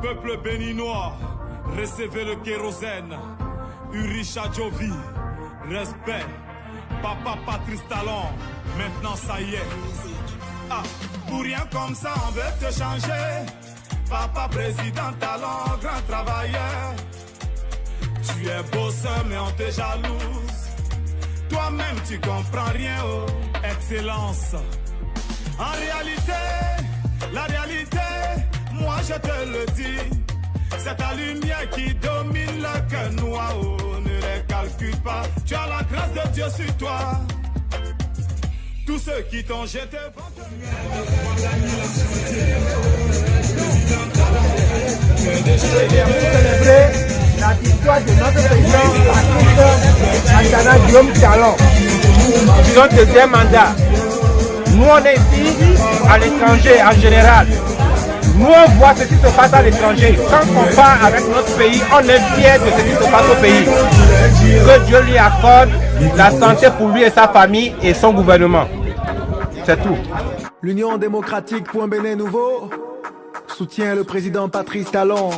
Peuple béninois, recevez le kérosène. Uricha Jovi, respect. Papa Patrice Talon, maintenant ça y est. Ah, pour rien comme ça, on veut te changer. Papa président Talon, grand travailleur. Tu es bosseur, mais on te jalouse. Toi-même, tu comprends rien, oh, excellence. En réalité, la réalité, moi je te le dis, c'est ta lumière qui domine le cœur noir, oh, ne les calcule pas, tu as la grâce de Dieu sur toi. Tous ceux qui t'ont jeté vont te... célébrer la victoire de notre président Antana Guillaume Talon. Son deuxième mandat. Nous on est ici à l'étranger en général. Nous on voit ce qui se passe à l'étranger. Quand on part avec notre pays, on est fiers de ce qui se passe au pays. Que Dieu lui accorde la santé pour lui et sa famille et son gouvernement. C'est tout. L'Union démocratique pour un Bénin nouveau soutient le président Patrice Talon.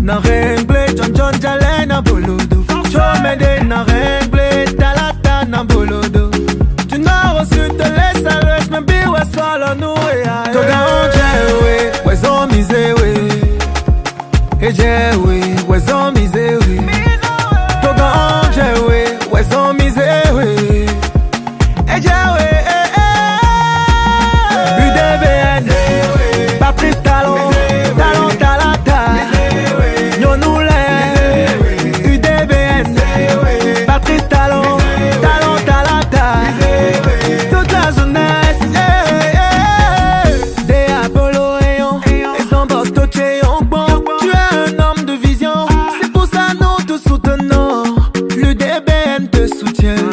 Na rengle John John Jale na bolodo. Chomede na rengle Talata na bolodo. Tu n'as reçu te laisse à l'ouest, mais biwa solo nous ya. Toga onjewe, wezo mizewe. Ejewe, wezo mizewe. Toga onjewe, wezo mizewe. Ejewe, UDBN, Patrice Talon, Talon Talata. Patrice Talon, Talon Talata. Toute la jeunesse, des Apollo Rayon, et son boto Chéon bon. Tu es un homme de vision, c'est pour ça nous te soutenons. L'UDBN te soutient,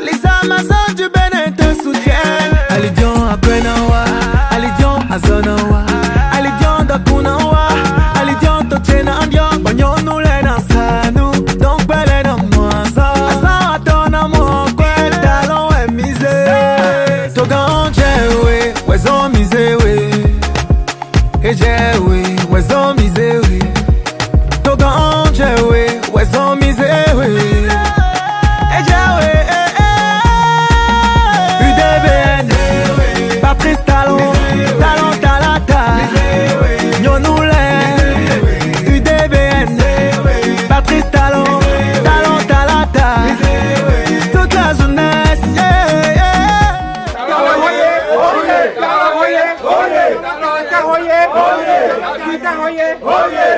les Amazones du Bénin te soutiennent. Alidion à Benawa, Alidion à Zonawa, Alidion d'Akunawa, Alidion Tochena Andion, Bagnon nous les dansa nous. Donc belle dans moi ça, ça donne moi quoi talon est misé. Togan jewe, wezo misé we. Et jewe, wezo misé we. Togan jewe, wezo misé we. Et jewe, UDBN, Patrice Talon, Talon Talata. Nyonoule, UDBN, Patrice Talon. Toute la jeunesse,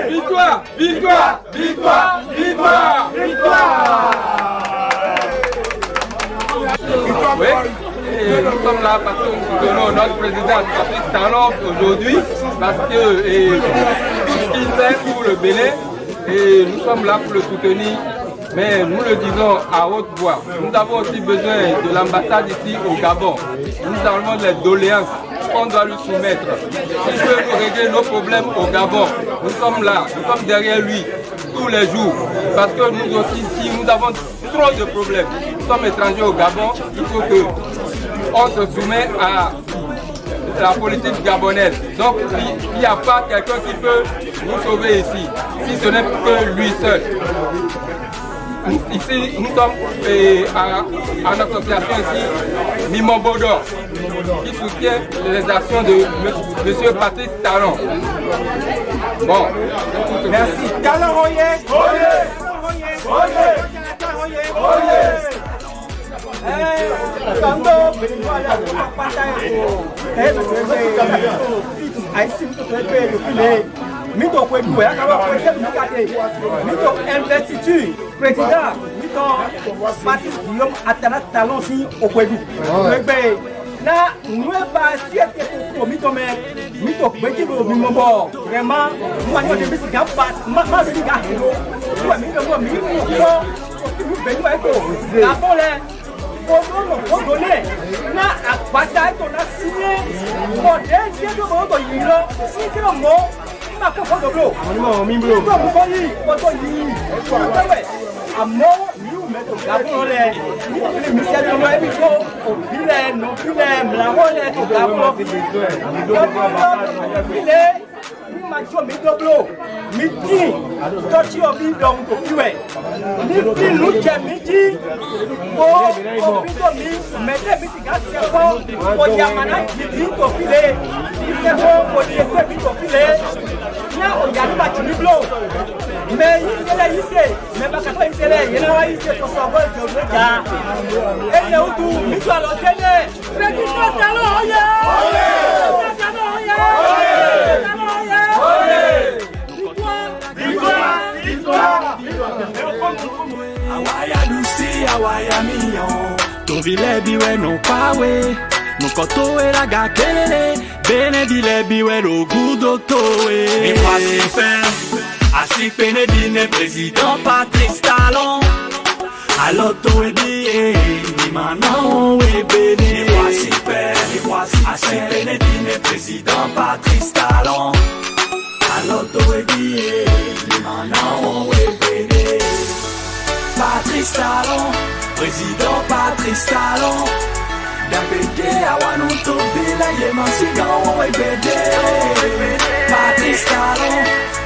Victoire, victoire, victoire, victoire, victoire. Oui, et nous sommes là parce que nous soutenons notre président Patrice Talon aujourd'hui, parce que ce qu'il fait pour le Bénin, et nous sommes là pour le soutenir. Mais nous le disons à haute voix, nous avons aussi besoin de l'ambassade ici au Gabon. Nous avons des doléances qu'on doit lui soumettre. S'il veut régler nos problèmes au Gabon, nous sommes là, nous sommes derrière lui tous les jours. Parce que nous aussi ici, nous avons trop de problèmes. Nous sommes étrangers au Gabon, il faut qu'on se soumette à la politique gabonaise. Donc il n'y a pas quelqu'un qui peut nous sauver ici, si ce n'est que lui seul. Ici, nous sommes à une association ici, Mimobodor, qui soutient les actions de M. Patrice Talon. Bon, merci. Talon Royer. Mito kwedu ya kawa kwete mukate mito investiture président mito Patrice Guillaume Antana Talon si okwedu kwebe na nous pas si pour mito mais mito petit bo mimbo vraiment moi je me suis gamba ma suis gars moi mito la bonne on donné na apasa to na signé mo de de bo yiro si que mo ma ko do blo mi blo ko mo yi ko to yi amo ni o meto gabo le ni mi se do mo e bi ko o bile no bile mla ho le to gabo bile ni ma so mi do blo mi ti to ti o bi do ko fiwe ni ti lu je mi ti o bi do mi me de mi ti ga se ko o ya mana ti ko file ni ke ko o di ko bi ko file na o ya ni ba ti mi blo mais ici mais pas qu'à ici il y a ici pour savoir que le gars et le tout mi doit le tenir président talon Awaya lusi awaya miyon ton vile biwe non pa we mon koto e la ga kelele bene vile biwe lo gudo to e mi pasi pen asi pene dine président Patrice Talon aloto e biye ni manon we bene mi pasi pen asi pene dine président Patrice Talon aloto e biye ni manon we bene Patrice Talon, président Patrice Talon. D'abédé à Wanuto Villa, Yemansigan, Webede. Patrice Talon,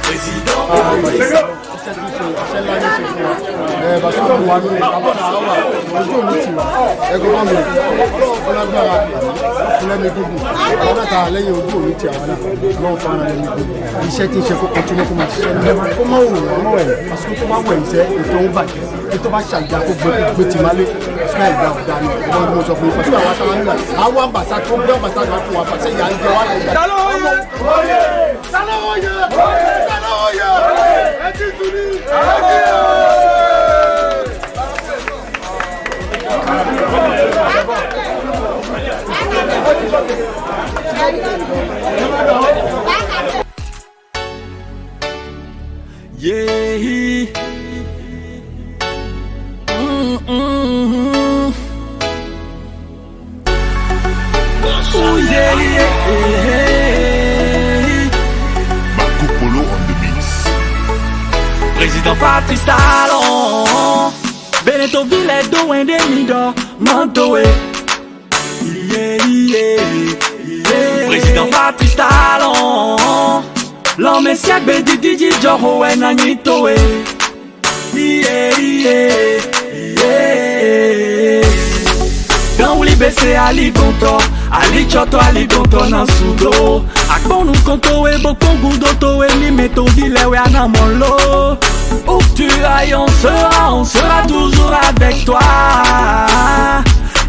président Patrice Talon. Yeah. Oh yeah, Polo on the mix. Président Patrice Talon, Benito Ville do endemido, Mantoe. Président Patrice Talon, l'homme siak bedi diji joro e nanitoe. Quand vous libérez Ali Gonto, Ali Choto, Ali Gonto nan sudo. Akbon nous konto e bokon goudoto e ni meto vile we anamolo. Où que tu ailles, on sera toujours avec toi.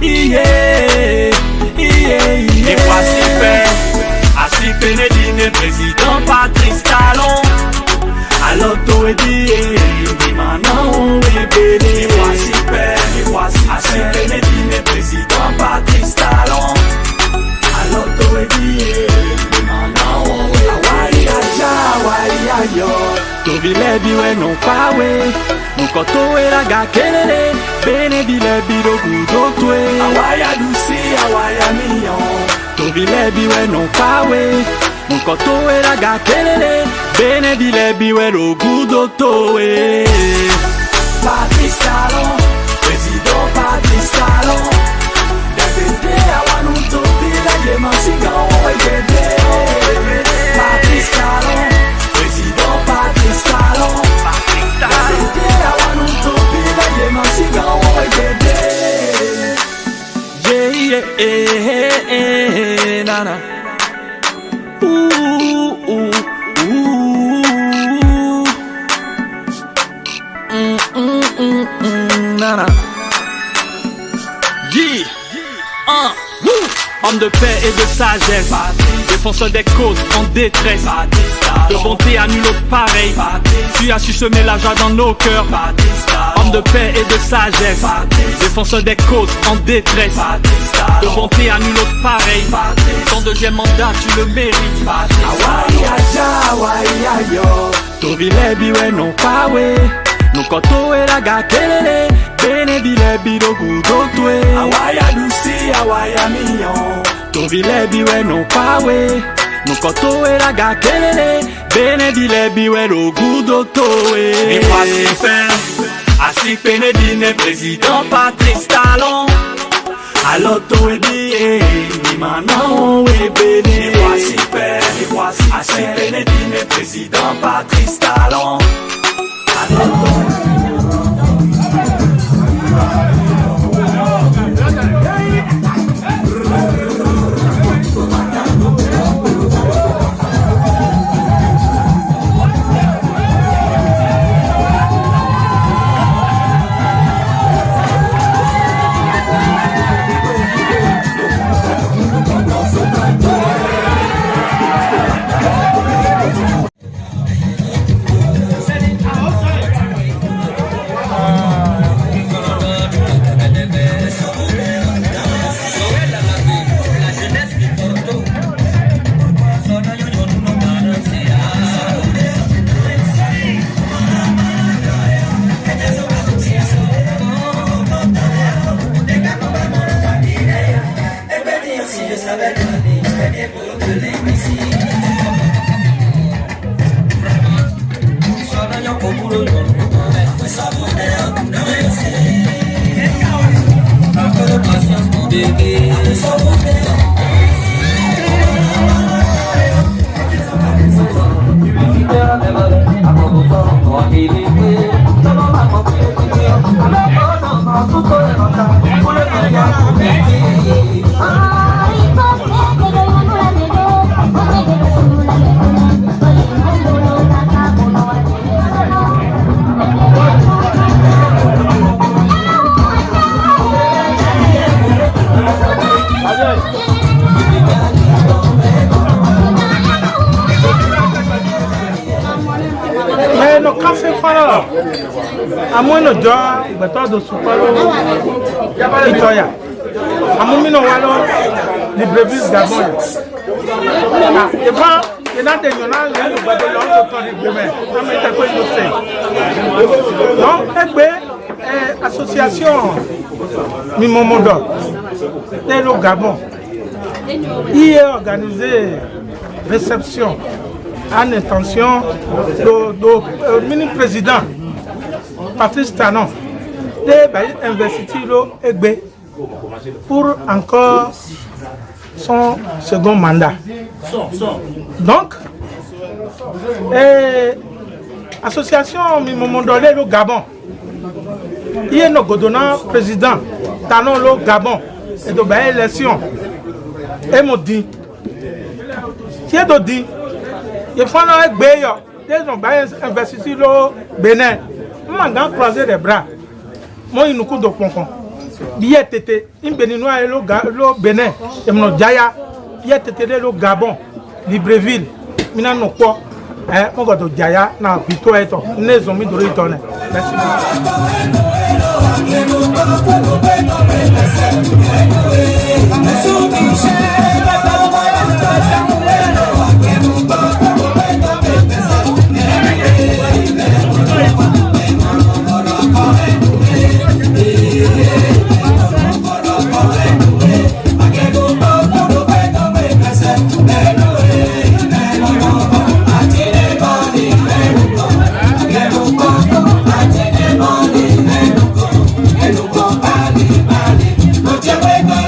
Yeah, yeah, yeah. Et voici fait, assis Pénédine, président Patrice Talon. Aloto e die, di manon e bene. Et voici fait, assis Pénédine, président Patrice Talon. Aloto e die, di manon e bene. Hawaii ayo, to vile biwe non pa we. Mon koto e la ga kelele, bene vile bido gudo twe. Hawaii adusi, Hawaii amiyon, to vile biwe non pa we. Mon koto e la ga kelele, bene vile biwe lo gudo twe. Patrice Talon, président Patrice Talon. D'abédé à Wanuto Villa, Yemansigan, Webede. Patrice Talon, président Patrice Talon. D'abédé à Wanuto Villa, Yemansigan, Webede. Yeah, nana. Nana. Yeah. Homme de paix et de sagesse, défenseur des causes en détresse. De bonté à nul autre pareil. Tu as su semer la joie dans nos cœurs. Homme de paix et de sagesse. Défenseur des causes en détresse. De bonté à nul autre pareil. Ton deuxième mandat tu le mérites. Tovilebi we non pa we. No koto e la ga kelele. Bene vilebi do gudo tue. Awaya lusi awaya miyon. Tovilebi we non pa we. No koto e la ga kelele. Bene vilebi we do gudo toe. Mi voici père. Asi Penedine président Patrice Talon. Aloto e biye. Ni manon e bene. Mi voici père. Mi voici Asi Penedine président Patrice Talon. Amono doa beto do supalo itoya amumino walo librevis gabon eva ena de nyona le gbado lo to to libreme amete ko yo se non egbe association mi momodo de lo Gabon il a organisé réception en intention du ministre président Patrice Talon de investir l'Egbe pour encore son second mandat. Donc, l'association Mimomondolé le Gabon, il y a un président Talon le Gabon et de l'élection. Et me dit, qui est de dit, il faut investir le Bénin. Mangan croiser les bras. Moi, il nous coûte de pompon. Bien tété, il béninois et le Bénin, et mon Jaya, bien tété le Gabon, Libreville, Mina no quoi, mon gars de Jaya, na Vito et toi, les hommes de retourner. Merci. Bali, no te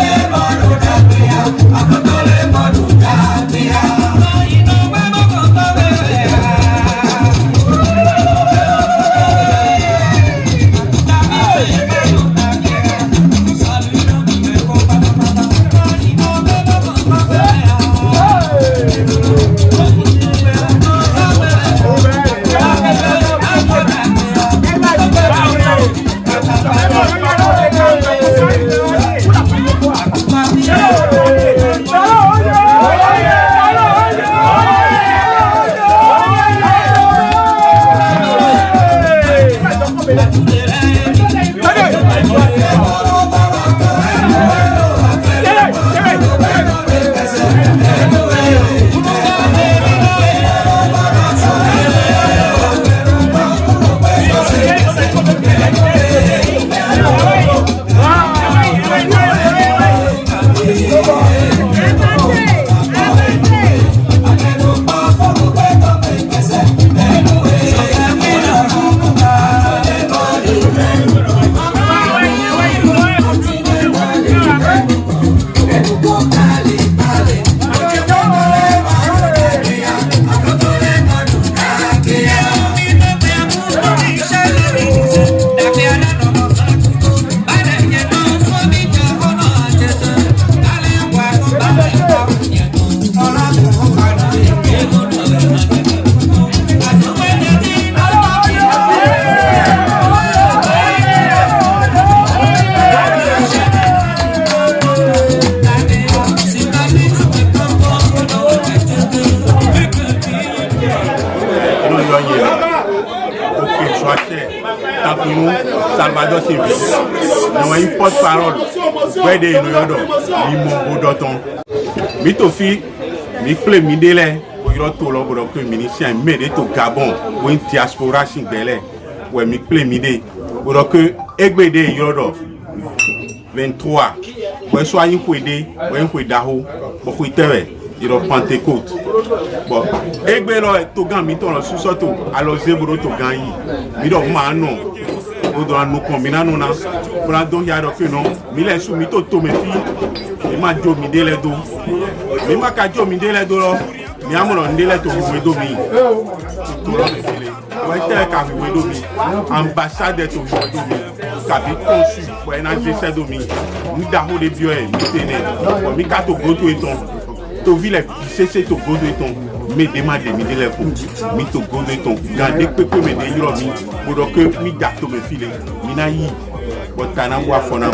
Salvador Silva, nous avons une porte-parole, ouais des noyaux, mi mon ton. Mi tofi, mi ple mi délai, pour y retourner pour que ministère m'aide au Gabon, pour une diaspora singlée, ouais mi ple mi dé, pour que égbédé yoro 23, ouais soit une couide, ouais une couide d'arou, pour couide il a Pentecôte. Bon, égbélo to gan mi ton sous soto, alors zébro to gan yi, mi do ma non. Doit nous combiner nous na pour la donc y a que non mi les sous mi to mes filles mi ma jo mi de les do mi ma ka jo mi de les do lo mi amono ndele to mi do mi to lo me file ouais tel ka mi do mi ambassade to mi do mi ka bi consul pour un agent do mi da ho de bio e mi tene mi ka to go to eton to ville cc to go to eton me demande mi de les pour mi to go to eton garder pepe me de yoro mi pour que mi gâteau me file mi na yi botana wa fona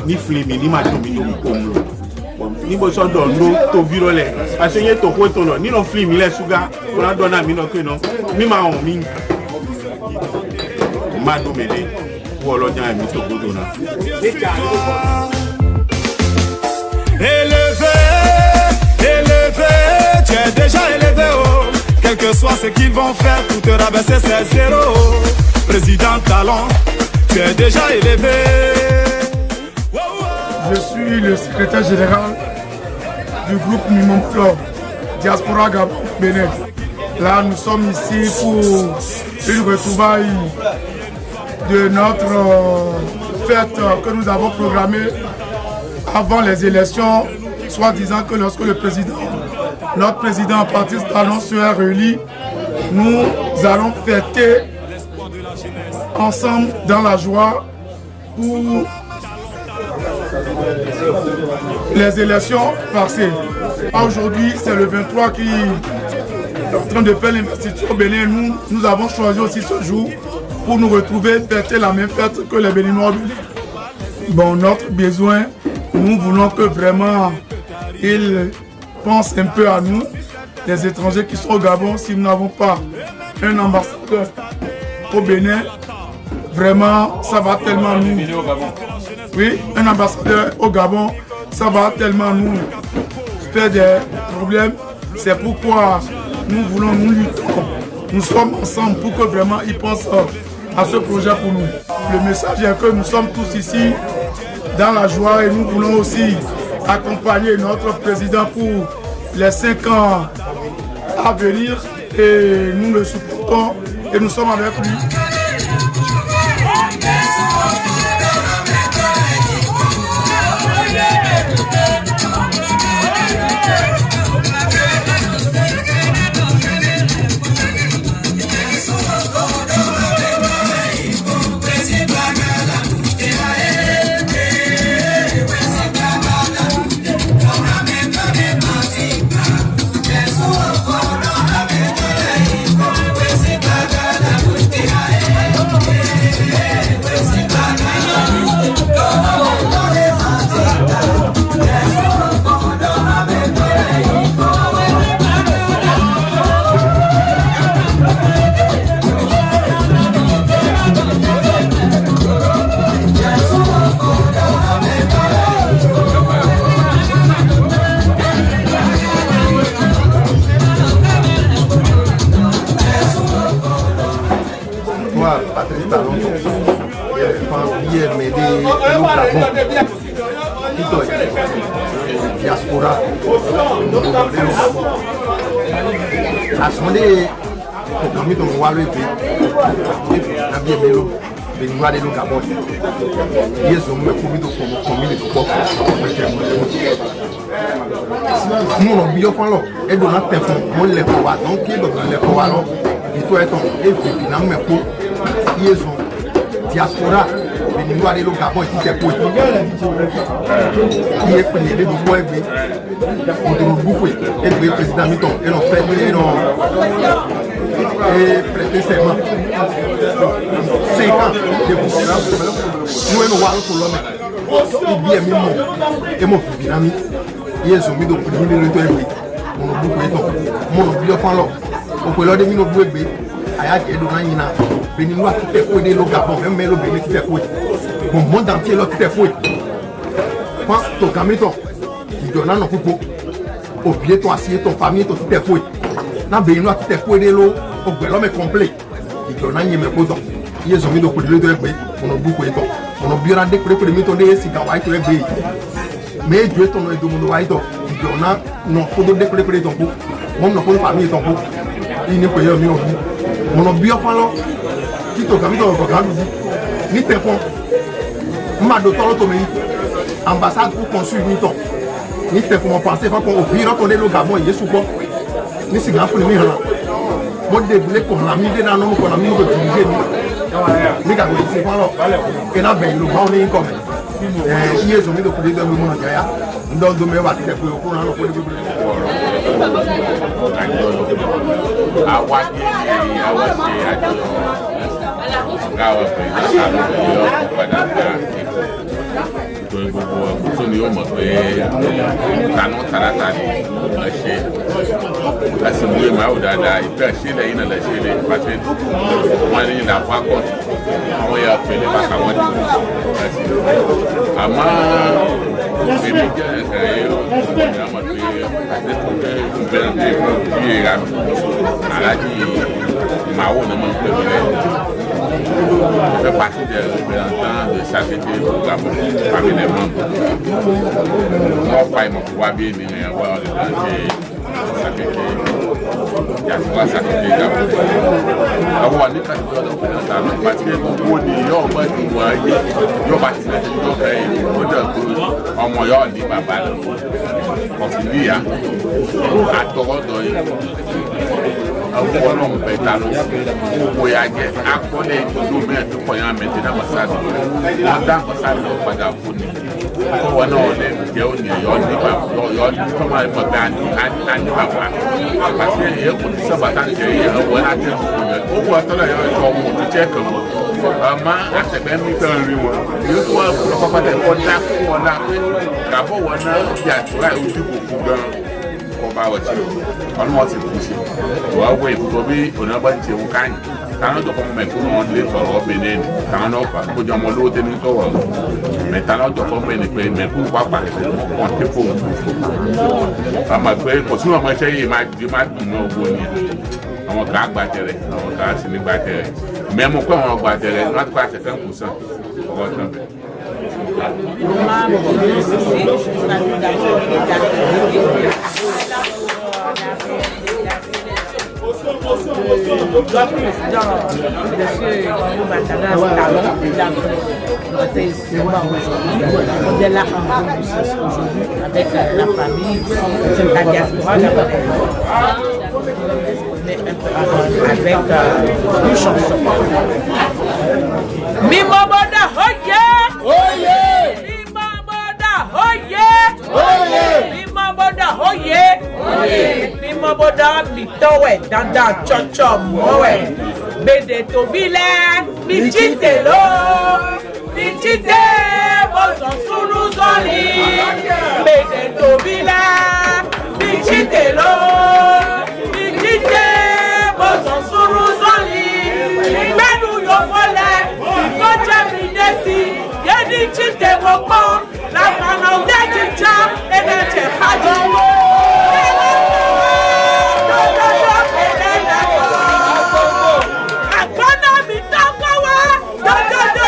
ni flemi ni ma to mi no komo ni bo so do no to virole parce que to ko to no ni no flemi le sugar pour la dona mi no que non mi ma on mi ma do me de pour lo jan mi to go do na élevé, tu es déjà élevé, oh. Quel que soit ce qu'ils vont faire pour te rabaisser, c'est zéro. Président Talon, tu es déjà élevé. Je suis le secrétaire général du groupe Mimomflore, Diaspora Gabon Bénin. Là, nous sommes ici pour une retrouvaille de notre fête que nous avons programmée avant les élections, soit disant que lorsque notre président Patrice Talon sera réélu, nous allons fêter ensemble dans la joie pour les élections passées. Aujourd'hui, c'est le 23 qui est en train de faire l'investiture au Bénin. Nous avons choisi aussi ce jour pour nous retrouver, fêter la même fête que les Béninois au Bénin. Bon, notre besoin, nous voulons que vraiment ils pensent un peu à nous, les étrangers qui sont au Gabon. Si nous n'avons pas un ambassadeur au Bénin, vraiment ça va tellement nous. Oui, un ambassadeur au Gabon, ça va tellement nous faire des problèmes. C'est pourquoi nous voulons, nous luttons. Nous sommes ensemble pour que vraiment ils pensent à ce projet pour nous. Le message est que nous sommes tous ici dans la joie et nous voulons aussi accompagner notre président pour les 5 ans à venir et nous le supportons et nous sommes avec lui. hier mais des diaspora asonde kami to walo epe na bien melo be nwa de lo gabon yeso me ko mi to fo mo mi to pop mo no bi o fan lo e do na te fun mo le ko wa donc ki do le ko wa lo ito eton e fi na me ko yeso diaspora be nwa de lo gabon ti te ko qui est pris de bois et de beaucoup et le président Miton et l'on fait et prêter serment 5 ans de nous nous voir pour l'homme il bien mimo et mon fils ami ils ont mis de prix de l'autorité mon beaucoup et mon bio fan lo on peut leur donner nos bébés aya de do nanyina beni no atete ko de lo Gabon même melo beni tete ko bon monde entier lo tete ko quand to kamito idona no kupo obie to asie ton famille to tete ko na beni no atete ko de lo ogbelo me complet idona nyi me ko don yezo mi do ko de lo egbe ono buku eto ono biora de kure mi to de sika wa to egbe mais Dieu ton no do mo wa ito idona no ko do de kure don ko mo no ko famille ton ko ini ko yo mi o mon bio falo kito kamito ko kalu ni tepo ma do tolo to me ambassade pour consul ni ton ni tepo mo penser fa ko ouvrir ton de lo Gabon yesu ko ni si gafu ni hala mo de blé ko na mi de na no ko na mi ko diriger ni ga ko si falo e na be lo ba ni ko yesu mi do ko de mo na ya ndo do me wa ti tepo ko na no ko de awadi awasi ajo gawa pe yo padà ga to gbogbo so ni o mọ̀ pé tanu tarata ni la ṣe asibu ma o dáadáa ipe ṣe le ina la ṣe le pate wọ́n ní la fa ko àwọn ya pe le ba ka wọ́n di ama ebi je yo ama pe Alhaji Mao ne m'a fait partie des représentants de Sacré-Cœur du Gabon parmi les membres. Moi, pas mon pouvoir bien de avoir représenté Sacré-Cœur. Il y a trois Sacré-Cœur Gabon. Alors, on est quand même représentant parce que on dit yo ba tu vois yo ba tu yo fait on de en moyen ni baba on finit à Toronto àwọn ọmọ bẹta lọ owó ya jẹ akọlẹ ìtọ́jú mẹ́rin tó kọ̀ yẹn mẹ́tẹ́ náà masadi wọ́n dá masadi lọ padà fún ni wọn náà lè jẹ́ òní ẹ̀yọ́ ní bàbá yọ ní tọ́mọ ẹ̀ mọ̀ pé àní bàbá àti ẹ̀yẹ kò ní sábà tá ní ẹ̀yẹ ọwọ́ ẹ̀ láti ẹ̀kọ́ yẹn ó wọ ọtọ́lọ̀ yẹn ẹ̀kọ́ ọmọ tó jẹ́ kàn wọ́n ọmọ àtẹ̀gbẹ́ ní tán rí wọn yóò tó wọ́n lọ́kọ́ padà ẹ̀kọ́ dá fún wọn náà gàbọ̀ wọn náà yàtúrà ojú kò fún gan ọba ọtí ọ̀nà wọn ti kú sí wọ́n wọ ìkútọ́ bí onígbà ń ṣe wọn káyìn táwọn ọjọ́ kan mẹ́kún wọn lè sọ̀rọ̀ benin táwọn náà fà kó jọ ọmọ olówó tẹ́ ní sọ̀rọ̀ mẹ́ta náà ọjọ́ kan mẹ́ni pé mẹ́kún pàpà wọn ti fò wọn àmọ́ pé kò sínú ọmọ iṣẹ́ yìí máa dùn ní owó ni àwọn kan gbàtẹ̀rẹ̀ àwọn kan sì ní gbàtẹ̀rẹ̀ mẹ́mú pé àwọn gbàtẹ̀rẹ̀ láti kó àṣẹ fẹ́ kù sàn ọwọ́ tán bẹ̀. Notre président, monsieur Batana Talon, était ici aujourd'hui. On est là en aujourd'hui avec la famille de la diaspora avec une chanson. Mimoboda Hoye! Hoye! Mimoboda Hoye! Hoye! Mimoboda Hoye! Hoye! Mimoboda Mitowe Danda Chocho Mowe Bede Tobile Michitelo Michite Boson Sunu Zoli Bede Tobile Michitelo Michite Boson Sunu Zoli Menu Yofole Koja Midesi Yedi Chite Moko La Mana Udejicha Eneche Hajowo Agbọ́nà mi tọ́kọ́ wá, dọ́dọ́dọ́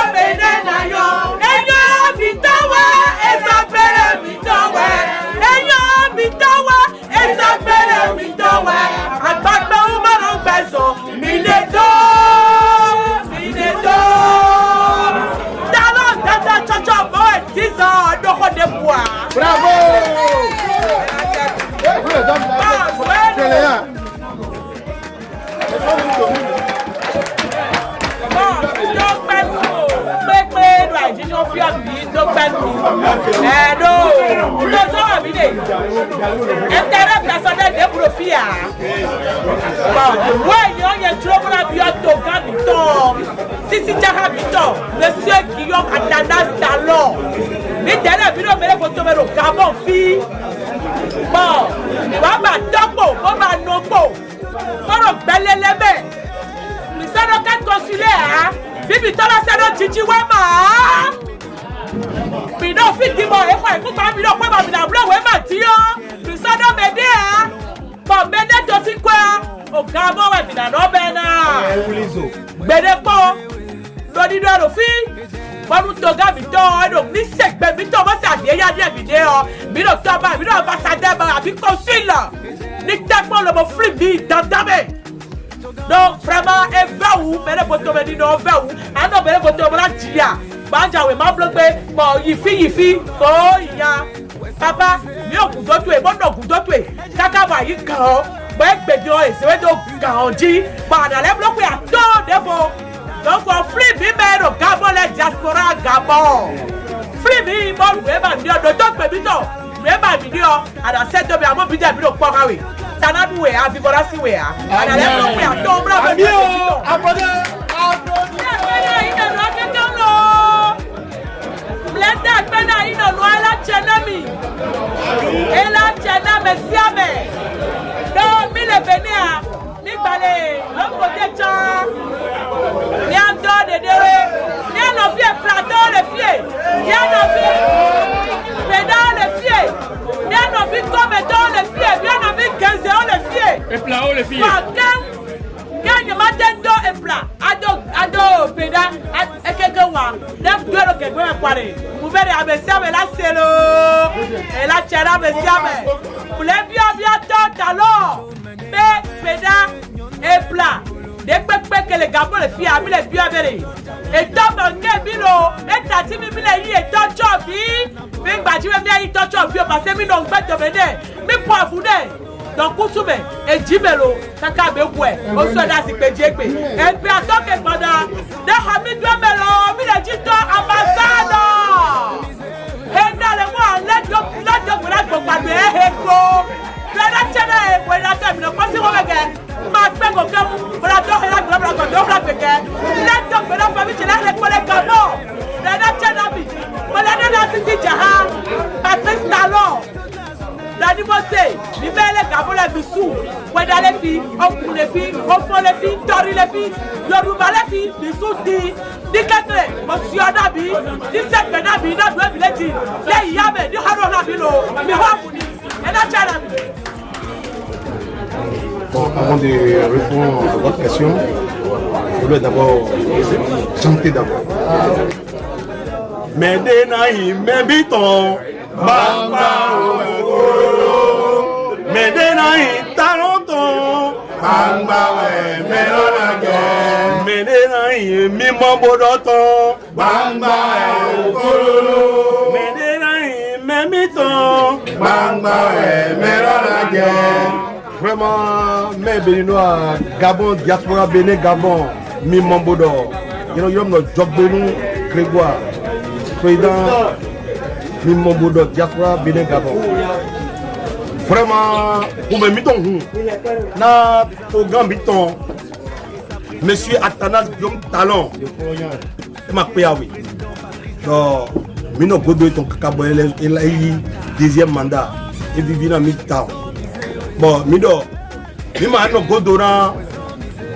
lui, donc ben non, nous sommes habillés. Intérêt personnel des profits. Bon, ouais, il y a trop de bientôt Gabiton. Si Gabiton, monsieur Guillaume Atanas Talon. Mais derrière, il y a photos de Gabon fille. Bon, Baba Topo, Baba Nopo. Pour belle élève. Nous sommes quatre consulaires. Bibi Tola Sano Titi Wema. Bino fit di mo e fa ikuta bino pe ba bina blo we ma ti o. Nous sommes médé hein. Bon médé to si quoi. O Gabon we bina no be na. Gbede po. Lodi do ro fi. Bonu to Gabito e do ni sekbe mi to mo sa de ya de video. Mi do to ba, mi do ambassadeur ba abi consul. Ni tellement le mo flip bi dandame. Donc vraiment e va où mais le photo me dit non va où. Ah non mais le photo me la dia. Banja we ma bloqué bon yifi oh ya. Papa, mi o kudo to e bodo kudo to e. Kaka ba yi kan. Ba egbedo e se we do kan ji. Ba na le bloqué a to defo. Donc on flip même au Gabon les diaspora Gabon. Flip il bon we ba mi o do to pe bi to. We ba video ada set to be amo bi do po kawe. Tanadu we a vivora si we a. Ada le bloqué a to bra be. Abonné. Blenda pena ino no ala chenami. Ela chename siame. Do mi le benia. Mi bale, un côté chan. Ni ando de dewe. Ni no fie plateau le fie. Ni no fie pedal le fie. Ni no fie comme dans le fie. Ni no fie 15 le fie. Et plat le fie. Quand matin do et plat, ado peda, et quelqu'un wa, dem duelo que goye kware. Mubere abesiame la selo, et la chera abesiame. Pour les bien talon, peda et plat. Des pépés que les Gabon les filles ami les bien avérés. Et tant que bino, et tati mi bile yi et tant chofi, mi baji mi ayi tant chofi parce que mi donc bête de mener, mi poivronné. Donc, Koussoube et Jimelo, Kaka Bekwe, au soldat si Pédjekwe. Et puis, à tant que pendant, de Hamid Melo, il a dit ambassade. Et dans le mois, l'aide de la compagnie est héco. La Tchana est pour la table, le passé au regard. Ma femme au cœur, pour la torre et la globe, la globe, la pékin. L'aide de la famille, c'est là, les collègues Gabon. La Tchana, pour la cité Jaha, Patrice Talon. La divorcée, libère les Gabon les bisous, Oueda les filles, Okou les filles, Ofo les filles, Tori les filles, Yoruba les filles, bisous dit, Dikatre, Monsieur Adabi, 17 Benabi, Nadoué Bileti, les Yame, du Haro Nabilo, Mihouni, et la Tchanabi. Bon, avant de répondre à votre question, je voulais d'abord chanter d'abord. Medena Mebiton, Bamba Medena Talenton, Bamba Melonage, Medena Mimambodoton, Bamba Okololo, Medena Memiton, Bamba Melonage. Vraiment, mes Béninois, Gabon, diaspora Bénin, Gabon, Mimambodo. You know, notre job Bénin, Grégoire, président Mimambodo, diaspora Bénin, Gabon. Vraiment, pour me mettre na au grand biton, Monsieur Atanas Guillaume Talon, ma péawi. Donc, Mino Godo ton cacaboel, il a eu deuxième mandat, et vivit dans mi-temps. Bon, Mido, mi ma no Godo na,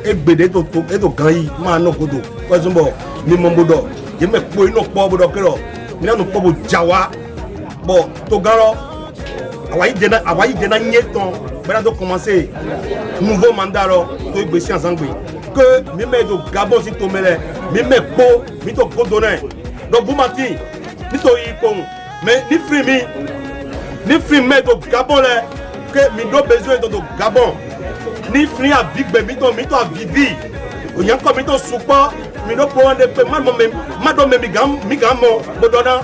et Bédé to et to Gaï, ma no Godo. Par exemple, Mimambodo, je me peux no pauvre docteur, mi na no pauvre Jawa, bon, to garo. Awayi dena nyeton, bela do commencer nouveau mandat alors, to ibesi ensemble. Que mi me do Gabon si to mele, mi me po, mi to Godonne. Donc vous mati, mi to yipon, mais ni free me do Gabon le, que mi do besoin do Gabon. Ni free a big be mi to a vivi. O yanko mi to support, mi do po ande pe ma do me mi gamo bodona.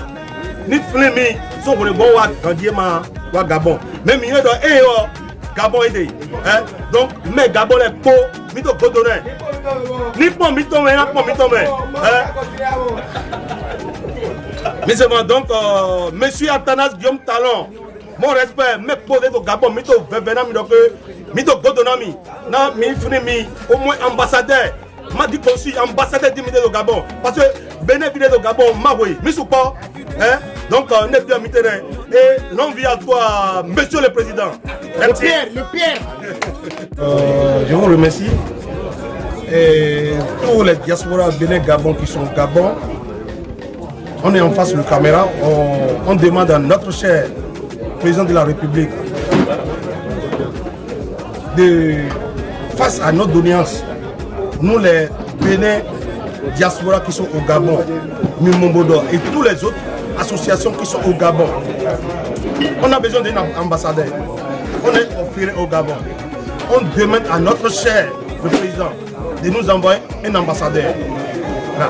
Ni free mi, so wole bon wa kandie ma wa Gabon. Même il y a Gabon aidé. Donc, mais Gabon est po, mi to Godonne. Ni pon mi to me, na pon mi to me. Mais c'est bon, donc, monsieur Athanas Guillaume Talon, mon respect, me posé au Gabon, mito venant, mito godonami, na mi fini au moins ambassadeur, m'a dit consul, ambassadeur d'imité au Gabon, parce que bénéfice au Gabon, m'a oui, mi support, hein, donc, n'est bien mitéré, et l'on vit à toi, monsieur le président. Merci. Le Pierre. Je vous remercie. Et tous les diasporas Bénin Gabon qui sont au Gabon, on est en face de la caméra, on demande à notre cher président de la République face à notre audience, nous les Bénin diasporas qui sont au Gabon, Mimombodo et tous les autres associations qui sont au Gabon, on a besoin d'un ambassadeur. On est offert au Gabon. On demande à notre cher président de nous envoyer un ambassadeur. Là.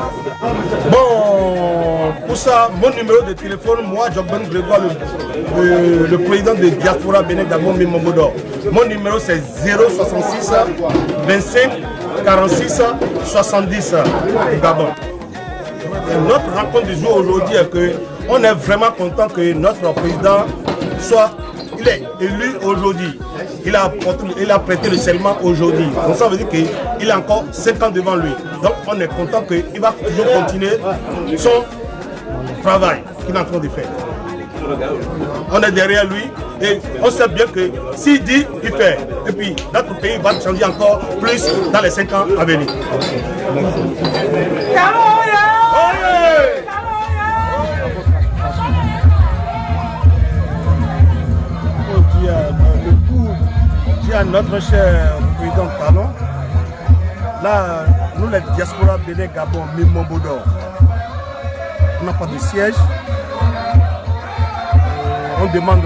Bon, pour ça, mon numéro de téléphone, moi, Jogben Grégoire, le président de Diaspora Bénin Gabon Mimombodo. Mon numéro c'est 066 25 46 70 au Gabon. Et notre rencontre du jour aujourd'hui est que on est vraiment content que notre président il est élu aujourd'hui. Il a prêté le serment aujourd'hui. Donc ça veut dire qu'il a encore 5 ans devant lui. Donc on est content qu'il va toujours continuer son travail qu'il est en train de faire. On est derrière lui et on sait bien que s'il dit, il fait. Et puis notre pays va changer encore plus dans les 5 ans à venir. À notre cher président Talon, là, nous les diasporas Bénin Gabon, Mimombodo, on n'a pas de siège. On demande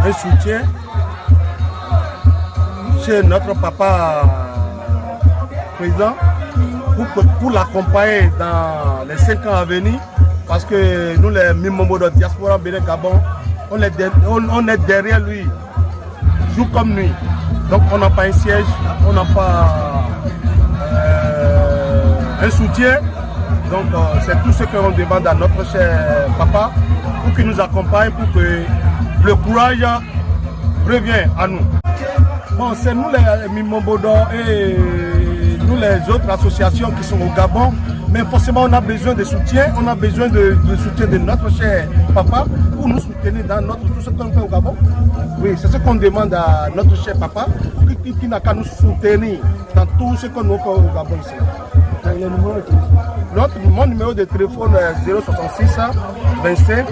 un soutien chez notre papa président pour l'accompagner dans les 5 ans à venir, parce que nous les Mimombodo diaspora Bénin Gabon, on est derrière lui, jour comme nuit. Donc on n'a pas un siège, on n'a pas un soutien. Donc c'est tout ce qu'on demande à notre cher papa pour qu'il nous accompagne, pour que le courage revienne à nous. Bon, c'est nous les Mimombodo et nous les autres associations qui sont au Gabon, mais forcément on a besoin de soutien, on a besoin de soutien de notre cher papa pour nous soutenir dans tout ce qu'on fait au Gabon. Oui, c'est ce qu'on demande à notre cher papa, qui n'a qu'à nous soutenir dans tout ce qu'on fait au Gabon ici. Mon numéro de téléphone est 066 25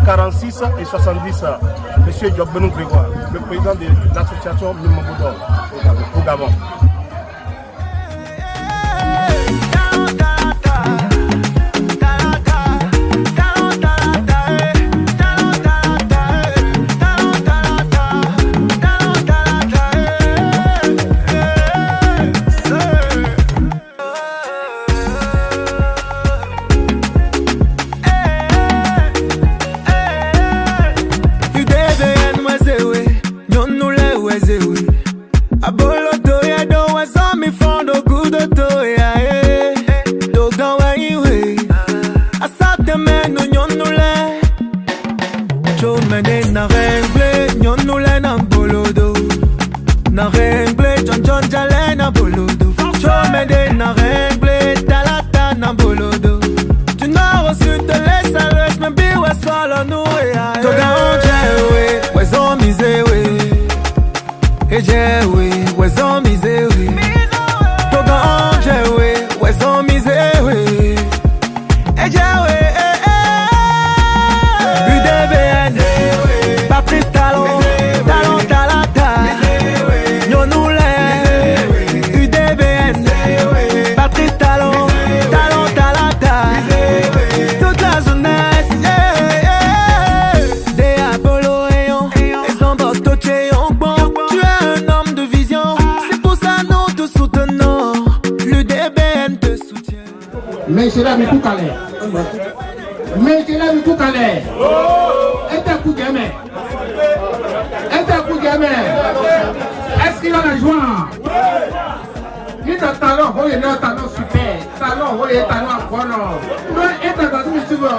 46 et 70. Monsieur Jogbenou Grégoire, le président de l'association Mimombodo au Gabon. Est-ce qu'il a la joie? Il a talent, il a talent super. Talent, il a talent bon. Il a talent super.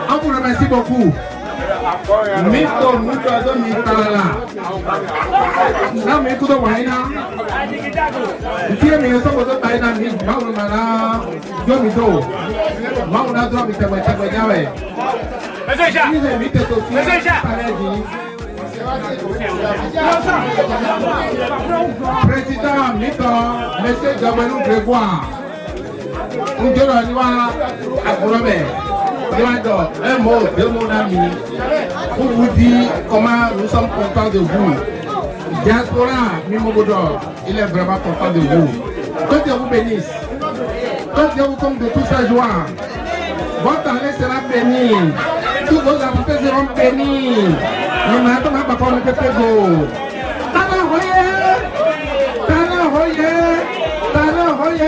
On vous remercie beaucoup. Mito, mitala. Na mito do waina. Tie mi so bodo taina mi maulu mana. Yo mito. Maulu na do mi tewe jawe. Meseja. Meseja. Président Mito, Monsieur Jobenou Grégoire. Un jour on va à Colombe. Un mot, deux mots d'amis pour vous dire comment nous sommes contents de vous. Diaspora Mimobodor, il est vraiment content de vous. Que Dieu vous bénisse. Que Dieu vous comble de toute sa joie. Votre année sera bénie. Tous vos avantages seront bénis. Nous n'attendons pas pour le PPGO. Tana Hoye.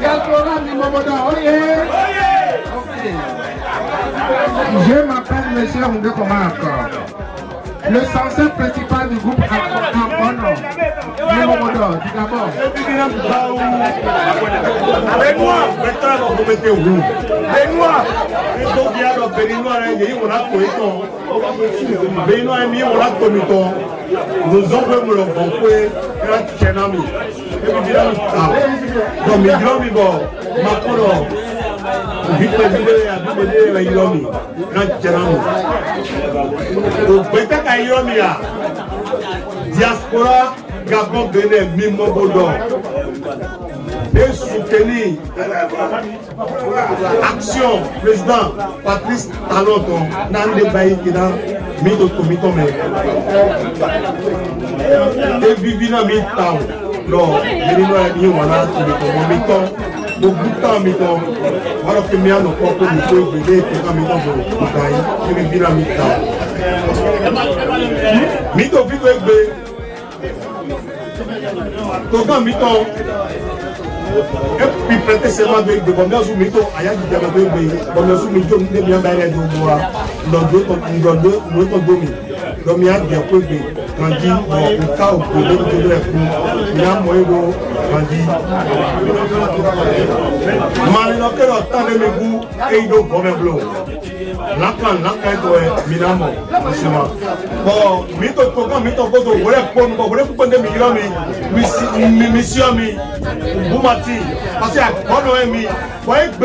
Diaspora Mimobodor Hoye. Je m'appelle M. Houndé Komak, le censeur principal du groupe Ampono, Mimobodor, du Gabon. Benoît, maintenant vous mettez au bout. Benoît, Benoît est mis au lac Comiton. Nous avons le banquet, grand Tchénami. Donc, migrants vivants, Macron. Vice-président Abibele Iromi, grand Tchénami. Donc, peut-être à Iromi, diaspora Gabon Bénin Mimobodor. Et soutenir action président Patrice Talon dans les pays qui ont mis de comité. Et vivre dans les temps, non, il y a des gens beaucoup de temps, alors que nous avons encore pour nous aider pour nous aider vivre dans les temps. Mito vivre avec et puis prêter seulement de combien de mito à y'a dit de combien de mito de bien d'aller de bois dans d'autres domi donc il y a bien peu de grandi au cas où de la il y a moyen de grandi malgré que le temps de mes goûts et il doit bomber blanc l'akan doit minamo bon mito toka mito gozo wole pour de migrants mi mission mi Boumati, parce que Bono est mis, pour être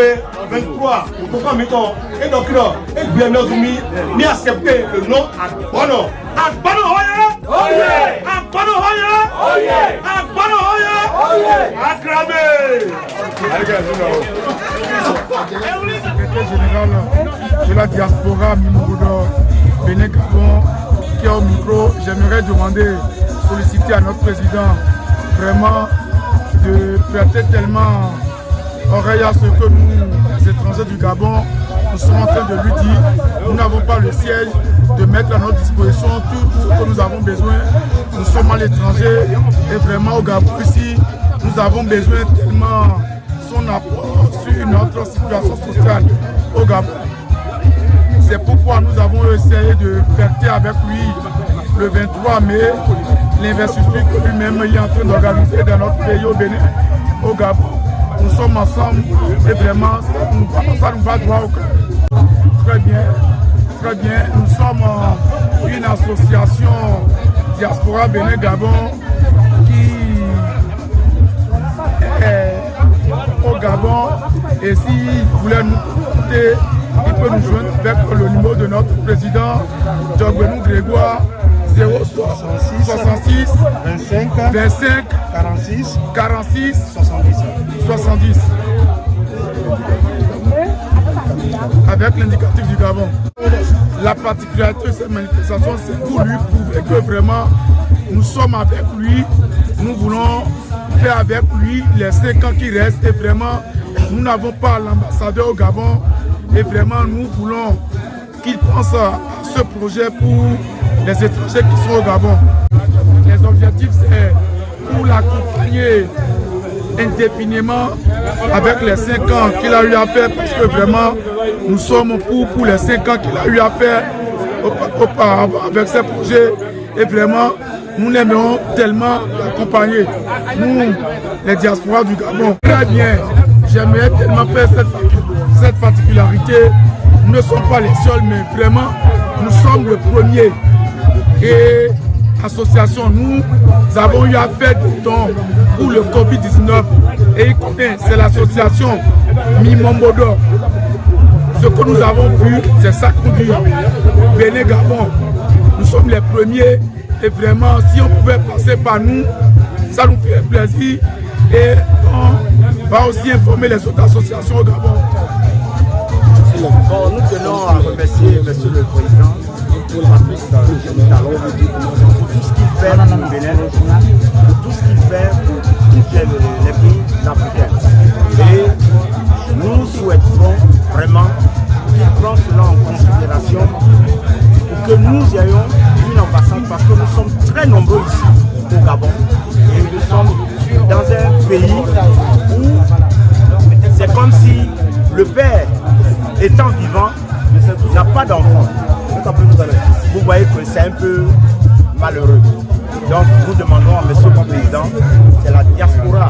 23, pour qu'on mette et donc là, et bien nous accepter le nom à Bono. À Bono Hoye! À Bono Hoye! À Bono Hoye! Acclamé! Secrétaire général de la diaspora Mimobodor, Bénin Gabon, qui est au micro, j'aimerais demander, solliciter à notre président vraiment de prêter tellement oreille à ce que nous, les étrangers du Gabon, nous sommes en train de lui dire. Nous n'avons pas le siège de mettre à notre disposition tout ce que nous avons besoin. Nous sommes à l'étranger et vraiment au Gabon ici, nous avons besoin tellement son apport sur notre situation sociale au Gabon. C'est pourquoi nous avons essayé de fêter avec lui le 23 mai l'investiture que lui-même est en train d'organiser dans notre pays au Bénin, au Gabon. Nous sommes ensemble et vraiment ça nous va droit au cœur. Très bien, très bien. Nous sommes une association Diaspora Bénin Gabon qui est au Gabon et s'il voulait nous écouter, il peut nous joindre avec le numéro de notre président Jobenou Grégoire 066 25 46 70 avec l'indicatif du Gabon. La particularité de cette manifestation, c'est pour lui prouver que vraiment nous sommes avec lui, nous voulons faire avec lui les 5 ans qui restent et vraiment nous n'avons pas l'ambassadeur au Gabon et vraiment nous voulons qu'il pense à ce projet pour les étrangers qui sont au Gabon. Les objectifs, c'est pour l'accompagner indéfiniment avec les 5 ans qu'il a eu à faire, parce que vraiment, nous sommes pour les 5 ans qu'il a eu à faire auparavant avec ce projet. Et vraiment, nous aimerions tellement l'accompagner. Nous, les diasporas du Gabon. Très bien, j'aimerais tellement faire cette particularité. Nous ne sommes pas les seuls, mais vraiment, nous sommes le premier. Et association, nous avons eu à faire des dons pour le Covid-19. Et c'est l'association Mimombodo. Ce que nous avons vu, c'est ça qu'on dit. Bénin Gabon, nous sommes les premiers. Et vraiment, si on pouvait passer par nous, ça nous ferait plaisir. Et on va aussi informer les autres associations au Gabon. Bon, nous tenons à remercier Monsieur le Président Patrice Talon pour tout ce qu'il fait pour Bénin, pour tout ce qu'il fait pour tous les pays africains. Et nous souhaitons vraiment qu'il prenne cela en considération pour que nous ayons une ambassade, parce que nous sommes très nombreux ici au Gabon et nous sommes dans un pays où c'est comme si le père étant vivant n'a pas d'enfant. Vous voyez que c'est un peu malheureux. Donc nous demandons à M. le Président, c'est la diaspora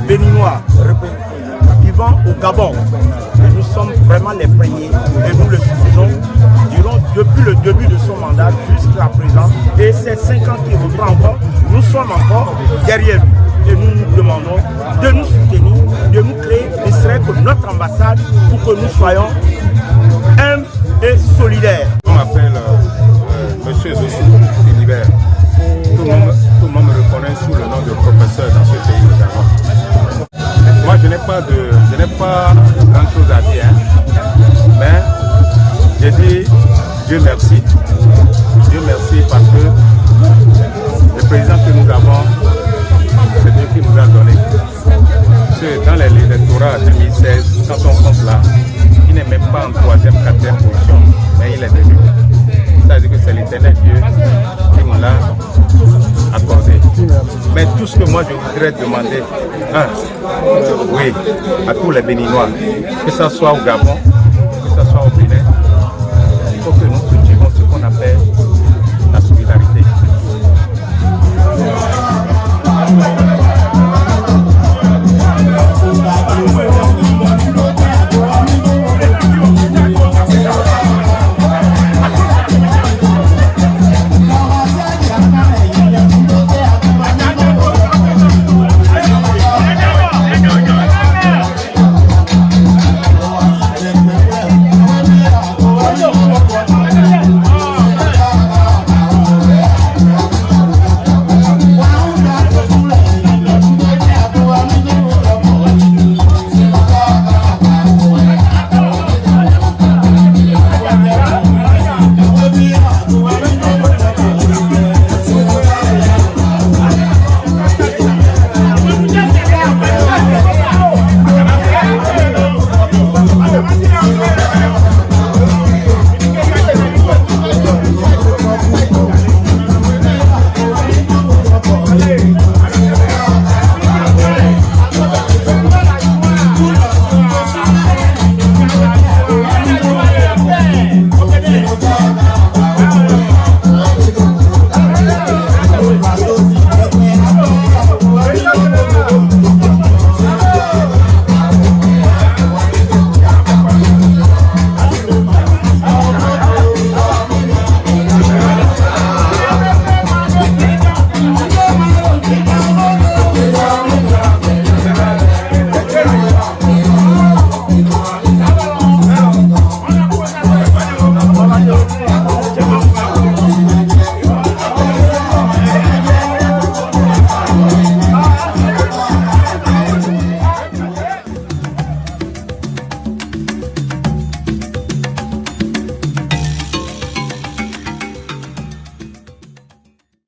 béninoise vivant au Gabon. Et nous sommes vraiment les premiers et nous le suffisons depuis le début de son mandat jusqu'à présent. Et ces 5 ans qui reprend encore, nous sommes encore derrière lui. Et nous nous demandons de nous soutenir, de nous créer, ne serait que notre ambassade pour que nous soyons humbles et solidaires. On m'appelle Monsieur Zossou Philibert. Tout le monde me reconnaît sous le nom de professeur dans ce pays de Gabon. Moi, je n'ai pas grand chose à dire, mais j'ai dit Dieu merci. Dieu merci parce que le président que nous avons, c'est Dieu qui nous a donné. Parce que dans l'électorat 2016, quand on compte là, il n'est même pas en 3e, 4e position, mais il est venu. C'est-à-dire que c'est l'éternel Dieu qui nous l'a accordé. Mais tout ce que moi je voudrais demander, oui, à tous les Béninois, que ce soit au Gabon, que ce soit au Bénin,